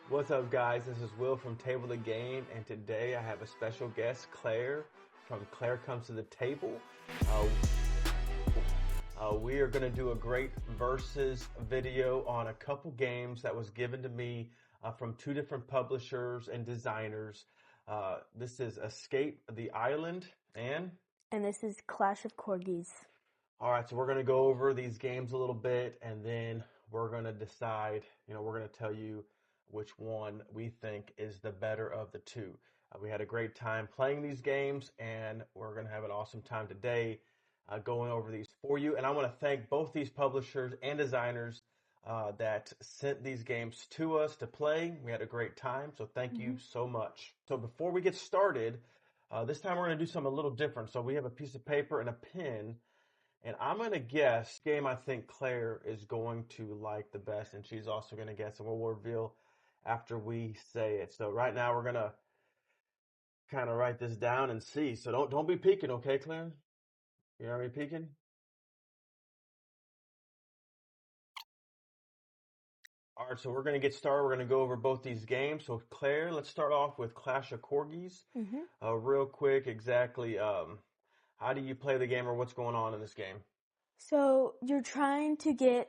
What's up, guys? This is Will from Table the Game, and today I have a special guest, Claire, from Claire Comes to the Table. We are going to do a great versus video on a couple games that was given to me from two different publishers and designers. This is Escape the Island and this is Clash of Corgis. All right, so we're going to go over these games a little bit, and then we're going to decide, we're going to tell you which one we think is the better of the two. We had a great time playing these games, and we're going to have an awesome time today going over these for you. And I want to thank both these publishers and designers that sent these games to us to play. We had a great time, so thank you so much. So before we get started, this time we're going to do something a little different. So we have a piece of paper and a pen, and I'm going to guess the game I think Claire is going to like the best, and she's also going to guess, and we'll reveal after we say it. So right now we're going to kind of write this down and see. So don't be peeking, okay, Claire? You know me peeking? All right, so we're going to get started. We're going to go over both these games. So Claire, let's start off with Clash of Corgis. Real quick, exactly how do you play the game, or what's going on in this game? So you're trying to get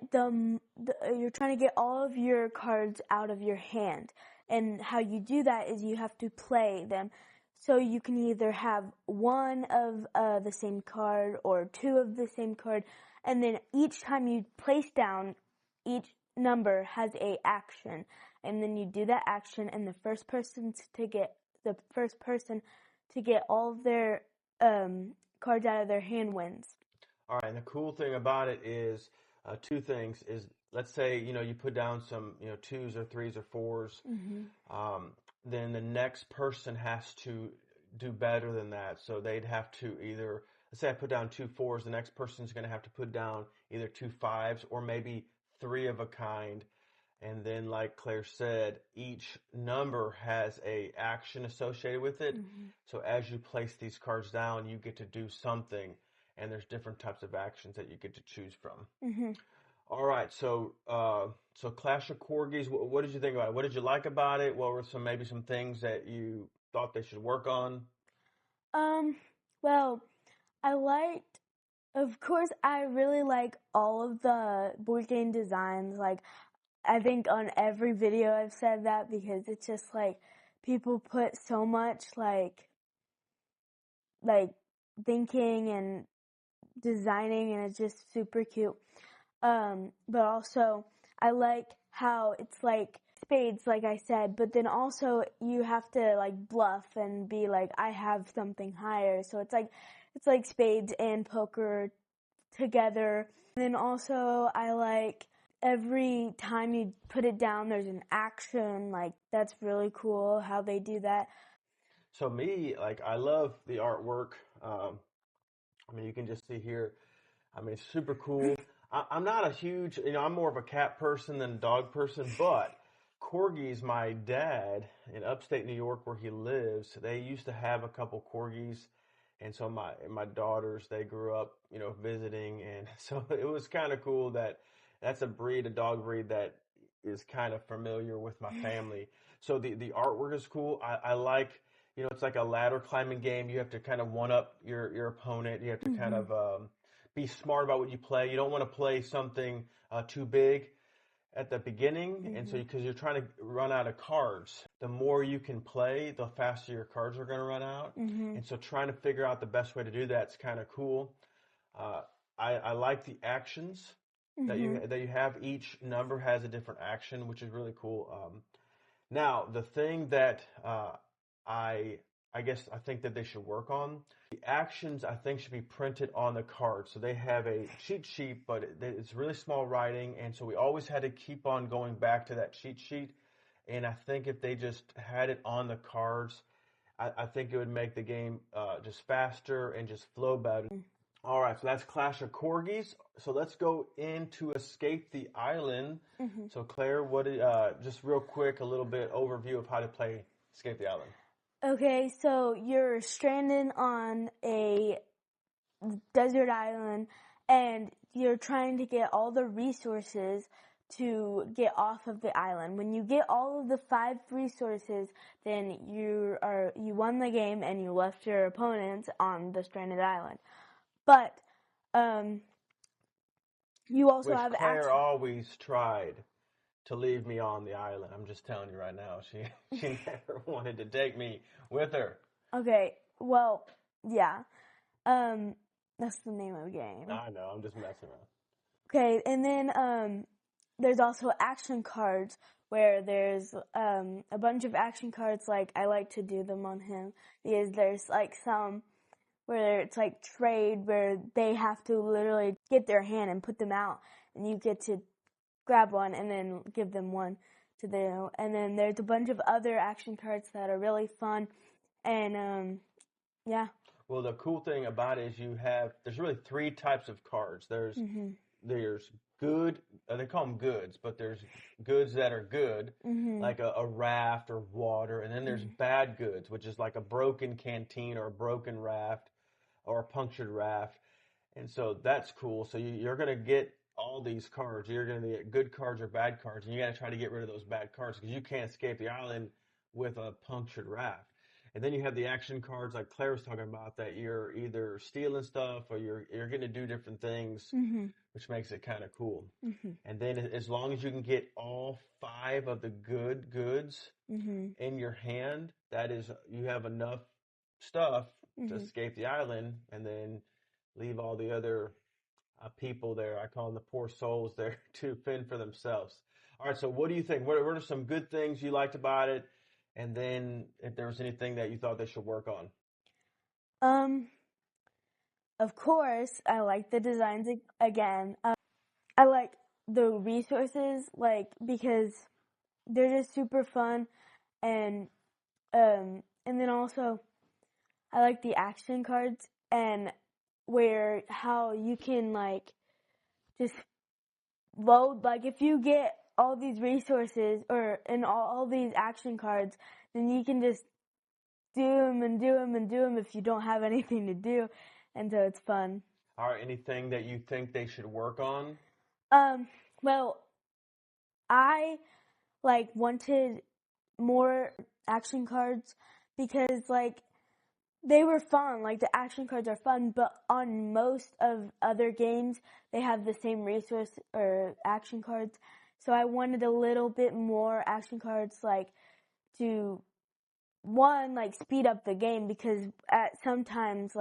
all of your cards out of your hand, and how you do that is you have to play them. So you can either have one of the same card or two of the same card, and then each time you place down, each number has a action, and then you do that action, and the first person to get all of their cards out of their hand wins. All right, and the cool thing about it is two things. Is let's say you put down some twos or threes or fours, then the next person has to do better than that. So they'd have to either, let's say I put down two fours, the next person's going to have to put down either two fives or maybe three of a kind. And then, like Claire said, each number has a action associated with it. So as you place these cards down, you get to do something, and there's different types of actions that you get to choose from. All right, so Clash of Corgis, what did you think about it? What did you like about it? What were maybe some things that you thought they should work on? Well, of course, I really like all of the board game designs. Like, I think on every video I've said that, because it's just like people put so much like thinking and designing, and it's just super cute. But also I like how it's like spades, like I said, but then also you have to like bluff and be like, I have something higher. So it's like spades and poker together. And then also I like every time you put it down, there's an action. Like, that's really cool how they do that. So me, I love the artwork. You can just see here. It's super cool. I'm not a huge, I'm more of a cat person than a dog person, but Corgis, my dad in upstate New York where he lives, they used to have a couple Corgis. And so my daughters, they grew up, visiting. And so it was kind of cool that that's a dog breed that is kind of familiar with my family. So the artwork is cool. I like, it's like a ladder climbing game. You have to kind of one up your opponent. You have to kind of be smart about what you play. You don't want to play something too big at the beginning, and so because you're trying to run out of cards, the more you can play, the faster your cards are going to run out. And so trying to figure out the best way to do that's kind of cool. I like the actions that you have. Each number has a different action, which is really cool. Now, the thing that I guess I think that they should work on, the actions I think should be printed on the card. So they have a cheat sheet, but it's really small writing, and so we always had to keep on going back to that cheat sheet. And I think if they just had it on the cards, I think it would make the game just faster and just flow better. All right, so that's Clash of Corgis. So let's go into Escape the Island. So Claire, just real quick, a little bit overview of how to play Escape the Island. Okay, so you're stranded on a desert island, and you're trying to get all the resources to get off of the island. When you get all of the 5 resources, then you won the game and you left your opponents on the stranded island. But you also have Claire always tried to leave me on the island. I'm just telling you right now. She never wanted to take me with her. Okay, well, yeah. That's the name of the game. I know, I'm just messing around. Okay, and then there's also action cards where there's a bunch of action cards. Like, I like to do them on him because there's like some where it's like trade where they have to literally get their hand and put them out, and you get to grab one and then give them one to them. And then there's a bunch of other action cards that are really fun, and yeah. Well, the cool thing about it is there's really 3 types of cards. There's good, they call them goods, but there's goods that are good, like a raft or water, and then there's bad goods, which is like a broken canteen or a broken raft or a punctured raft. And so that's cool. So you're going to get all these cards. You're going to get good cards or bad cards, and you got to try to get rid of those bad cards because you can't escape the island with a punctured raft. And then you have the action cards like Claire was talking about that you're either stealing stuff or you're going to do different things, which makes it kind of cool. And then as long as you can get all 5 of the good goods in your hand, that is, you have enough stuff to escape the island and then leave all the other people there. I call them the poor souls there to fend for themselves. All right, so what do you think? What are some good things you liked about it? And then if there was anything that you thought they should work on. Of course, I like the designs again. I like the resources, like, because they're just super fun, and then also I like the action cards and how you can like just load, like if you get all these resources and all these action cards, then you can just do them and do them and do them if you don't have anything to do, and so it's fun. All right, anything that you think they should work on? Well, I wanted more action cards because they were fun. Like, the action cards are fun, but on most of other games, they have the same resource or action cards. So I wanted a little bit more action cards, to, speed up the game, because sometimes,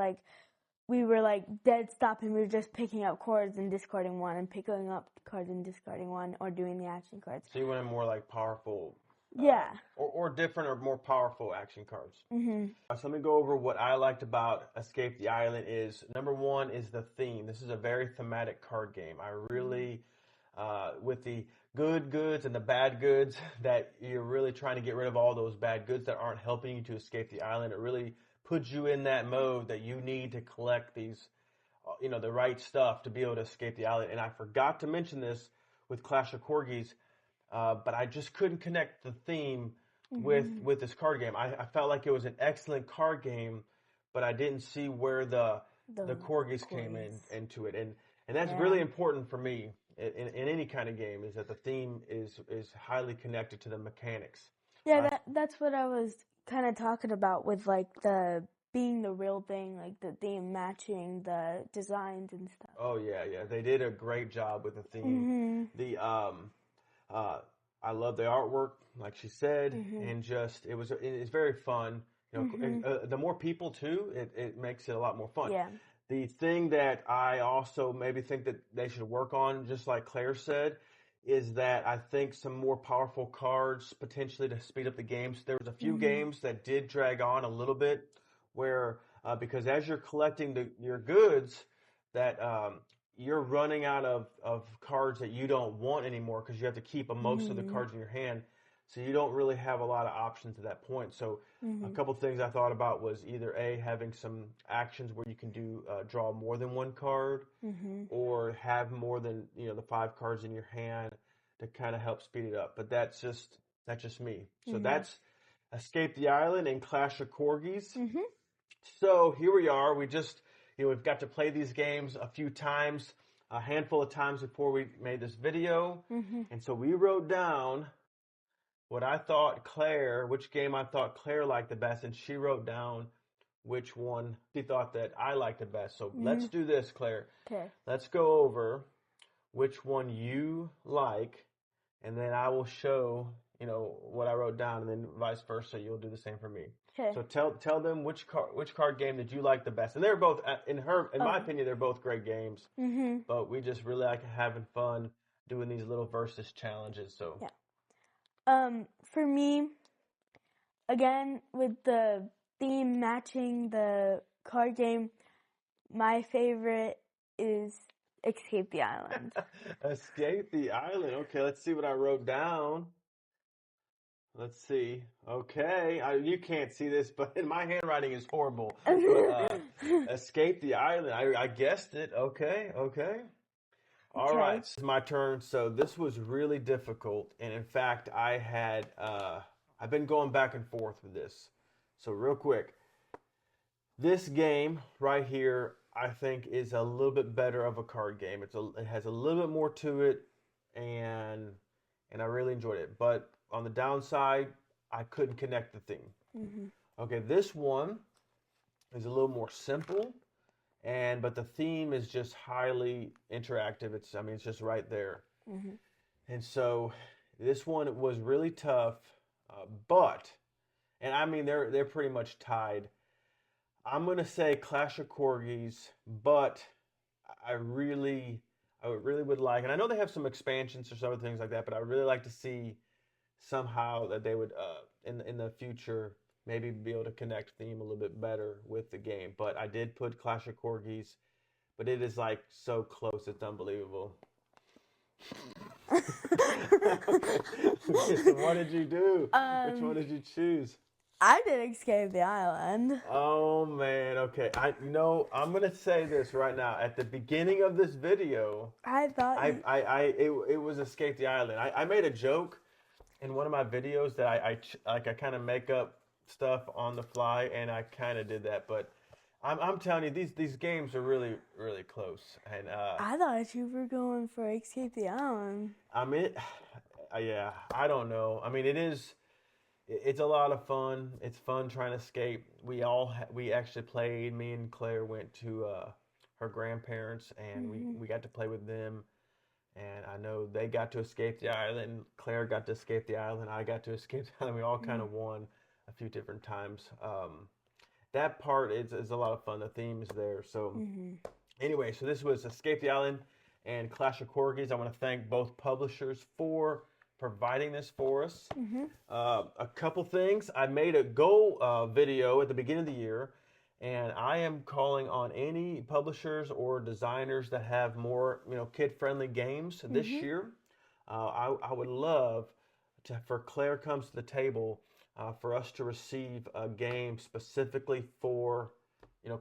we were, dead stop and we were just picking up cards and discarding one and picking up cards and discarding one, or doing the action cards. So you wanted more, powerful... Yeah. Or different or more powerful action cards. Mm-hmm. So let me go over what I liked about Escape the Island is, number 1 is the theme. This is a very thematic card game. I really, with the good goods and the bad goods, that you're really trying to get rid of all those bad goods that aren't helping you to escape the island. It really puts you in that mode that you need to collect these, the right stuff to be able to escape the island. And I forgot to mention this with Clash of Corgis, but I just couldn't connect the theme with this card game. I felt like it was an excellent card game, but I didn't see where the Corgis came into it. And that's really important for me in any kind of game, is that the theme is highly connected to the mechanics. Yeah, that's what I was kind of talking about with the being the real thing, the theme matching the designs and stuff. Oh yeah, they did a great job with the theme. The I love the artwork, like she said, and just it's very fun. The more people too, it makes it a lot more fun. Yeah. The thing that I also maybe think that they should work on, just like Claire said, is that I think some more powerful cards potentially to speed up the games. There was a few games that did drag on a little bit, where because as you're collecting your goods, that you're running out of cards that you don't want anymore, because you have to keep most of the cards in your hand. So you don't really have a lot of options at that point. So a couple things I thought about was either having some actions where you can draw more than one card, or have more than the 5 cards in your hand to kind of help speed it up. But that's just me. So that's Escape the Island and Clash of Corgis. So here we are. We just we've got to play these games a few times. a handful of times before we made this video. Mm-hmm. And so we wrote down which game I thought Claire liked the best, and she wrote down which one she thought that I liked the best. So let's do this, Claire. Okay. Let's go over which one you like, and then I will show, what I wrote down, and then vice versa. You'll do the same for me. Okay. So tell them which card game did you like the best, and they're both in my opinion they're both great games. Mm-hmm. But we just really like having fun doing these little versus challenges. So yeah. For me, again with the theme matching the card game, my favorite is Escape the Island. Escape the Island. Okay, let's see what I wrote down. Let's see. Okay, you can't see this, but my handwriting is horrible. But, Escape the Island. I guessed it. Okay. All right, it's my turn. So this was really difficult, and in fact, I've been going back and forth with this. So real quick, this game right here, I think, is a little bit better of a card game. It has a little bit more to it, and I really enjoyed it. But on the downside, I couldn't connect the theme. Mm-hmm. Okay, this one is a little more simple, but the theme is just highly interactive. It's just right there. Mm-hmm. And so this one was really tough, they're pretty much tied. I'm gonna say Clash of Corgis, but I really would like, and I know they have some expansions or some other things like that, but I really like to see somehow that they would in the future maybe be able to connect theme a little bit better with the game. But I did put Clash of Corgis, but it is like so close, it's unbelievable. So what did you do? Which one did you choose? I did Escape the Island. Oh man, okay. I'm gonna say this right now. At the beginning of this video, I thought it was Escape the Island. I made a joke in one of my videos that I kind of make up stuff on the fly, and I kind of did that. But I'm telling you, these games are really, really close. And I thought you were going for Escape the Island. Yeah, I don't know. It's a lot of fun. It's fun trying to escape. We actually played. Me and Claire went to her grandparents, and we got to play with them. And I know they got to escape the island. Claire got to escape the island. I got to escape the island. We all kind of won a few different times. That part is a lot of fun. The theme is there. So anyway, so this was Escape the Island and Clash of Corgis. I want to thank both publishers for providing this for us. A couple things. I made a goal video at the beginning of the year, and I am calling on any publishers or designers that have more, kid-friendly games this year. I would love for Claire Comes to the Table, for us to receive a game specifically for,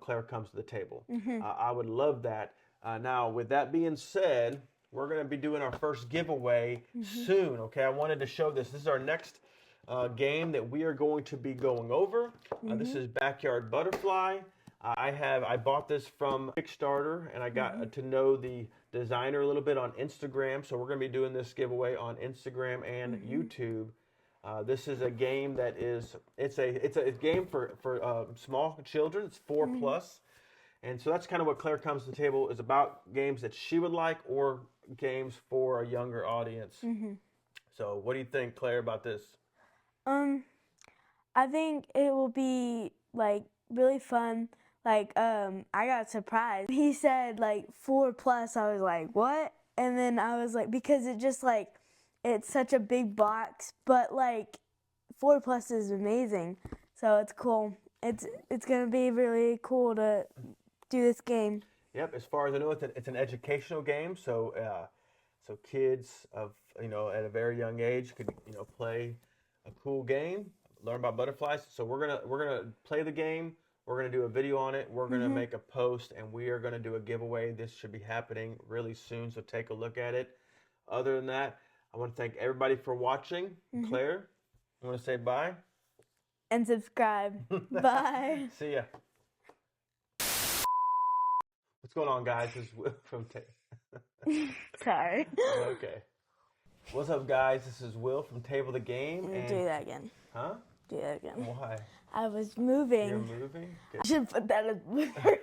Claire Comes to the Table. I would love that. Now, with that being said, we're going to be doing our first giveaway soon, okay? I wanted to show this. This is our next game that we are going to be going over. This is Backyard Butterfly. I bought this from Kickstarter, and I got to know the designer a little bit on Instagram, so we're going to be doing this giveaway on Instagram and YouTube. This is a game that it's a game for small children. It's 4+. And so that's kind of what Claire Comes to the Table is about, games that she would like or games for a younger audience. So what do you think, Claire, about this? I think it will be like really fun. Like I got surprised. He said like 4+. I was like, what? And then I was like, because it just like it's such a big box, but like 4+ is amazing. So it's cool. It's gonna be really cool to do this game. Yep, as far as I know, it's an educational game, so kids of at a very young age could play a cool game, learn about butterflies. So we're gonna play the game. We're gonna do a video on it. We're gonna make a post, and we are gonna do a giveaway. This should be happening really soon, so take a look at it. Other than that, I want to thank everybody for watching. Claire, I want to say bye. And subscribe. Bye. See ya. What's going on, guys? This is Will from Sorry. Okay. What's up, guys? This is Will from Table the Game. And do that again. Huh? Do that again. Why? I was moving. You're moving? Good. I should put that as bloopers.